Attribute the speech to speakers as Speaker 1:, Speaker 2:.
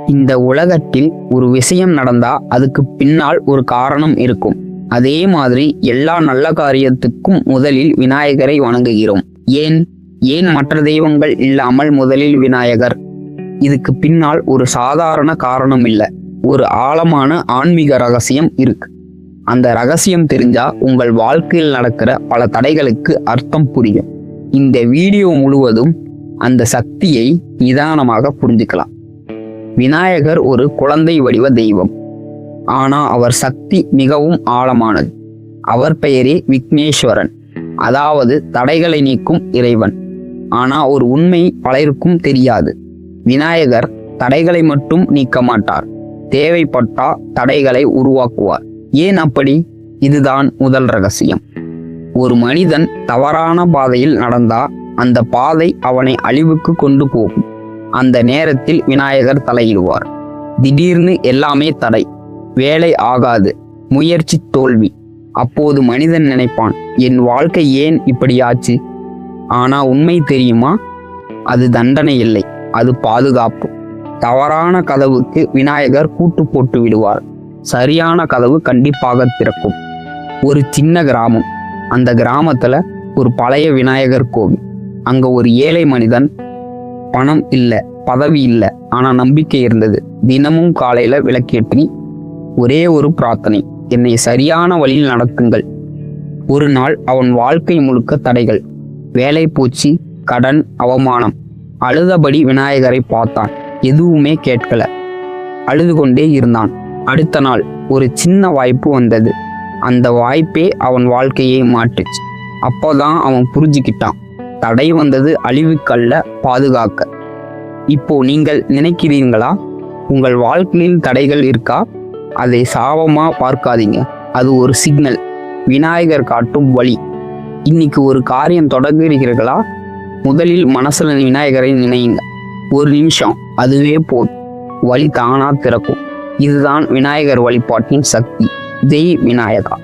Speaker 1: இந்த உலகத்தில் ஒரு விஷயம் நடந்தா அதுக்கு பின்னால் ஒரு காரணம் இருக்கும். அதே மாதிரி எல்லா நல்ல காரியத்துக்கும் முதலில் விநாயகரை வணங்குகிறோம். ஏன் மற்ற தெய்வங்கள் இல்லாமல் முதலில் விநாயகர்? இதுக்கு பின்னால் ஒரு சாதாரண காரணம் இல்லை, ஒரு ஆழமான ஆன்மீக ரகசியம் இருக்கு. அந்த ரகசியம் தெரிஞ்சா உங்கள் வாழ்க்கையில் நடக்கிற பல தடைகளுக்கு அர்த்தம் புரியும். இந்த வீடியோ முழுவதும் அந்த சக்தியை நிதானமாக புரிஞ்சுக்கலாம். விநாயகர் ஒரு குழந்தை வடிவ தெய்வம், ஆனா அவர் சக்தி மிகவும் ஆழமானது. அவர் பெயரே விக்னேஸ்வரன், அதாவது தடைகளை நீக்கும் இறைவன். ஆனா ஒரு உண்மை பலருக்கும் தெரியாது. விநாயகர் தடைகளை மட்டும் நீக்க மாட்டார், தேவைப்பட்டா தடைகளை உருவாக்குவார். ஏன் அப்படி? இதுதான் முதல் ரகசியம். ஒரு மனிதன் தவறான பாதையில் நடந்தா அந்த பாதை அவனை அழிவுக்கு கொண்டு போகும். அந்த நேரத்தில் விநாயகர் தலையிடுவார். திடீர்னு எல்லாமே தடை, வேலை ஆகாது, முயற்சி தோல்வி. அப்போது மனிதன் நினைப்பான், என் வாழ்க்கை ஏன் இப்படியாச்சு? ஆனா உண்மை தெரியுமா? அது தண்டனை இல்லை, அது பாதுகாப்பு. தவறான கதவுக்கு விநாயகர் பூட்டு போட்டு விடுவார், சரியான கதவு கண்டிப்பாக திறக்கும். ஒரு சின்ன கிராமம், அந்த கிராமத்துல ஒரு பழைய விநாயகர் கோவில். அங்க ஒரு ஏழை மனிதன், பணம் இல்லை, பதவி இல்லை, ஆனா நம்பிக்கை இருந்தது. தினமும் காலையில விளக்கேற்றி ஒரே ஒரு பிரார்த்தனை, என்னை சரியான வழியில் நடத்துங்கள். ஒரு நாள் அவன் வாழ்க்கை முழுக்க தடைகள், வேலை போச்சு, கடன், அவமானம். அழுதபடி விநாயகரை பார்த்தான், எதுவுமே கேட்கல, அழுது கொண்டே இருந்தான். அடுத்த நாள் ஒரு சின்ன வாய்ப்பு வந்தது. அந்த வாய்ப்பே அவன் வாழ்க்கையை மாற்றுச்சு. அப்போதான் அவன் புரிஞ்சுக்கிட்டான், தடை வந்தது அழிவுக்கல்ல, பாதுகாக்க. இப்போ நீங்கள் நினைக்கிறீங்களா, உங்கள் வாழ்க்கையில் தடைகள் இருக்கா? அதை சாபமா பார்க்காதீங்க, அது ஒரு சிக்னல், விநாயகர் காட்டும் வழி. இன்னைக்கு ஒரு காரியம் தொடங்குகிறீர்களா? முதலில் மனசுல விநாயகரை நினையுங்க, ஒரு நிமிஷம், அதுவே போதும், வழி தானா திறக்கும். இதுதான் விநாயகர் வழிபாட்டின் சக்தி. ஜெய் விநாயகா.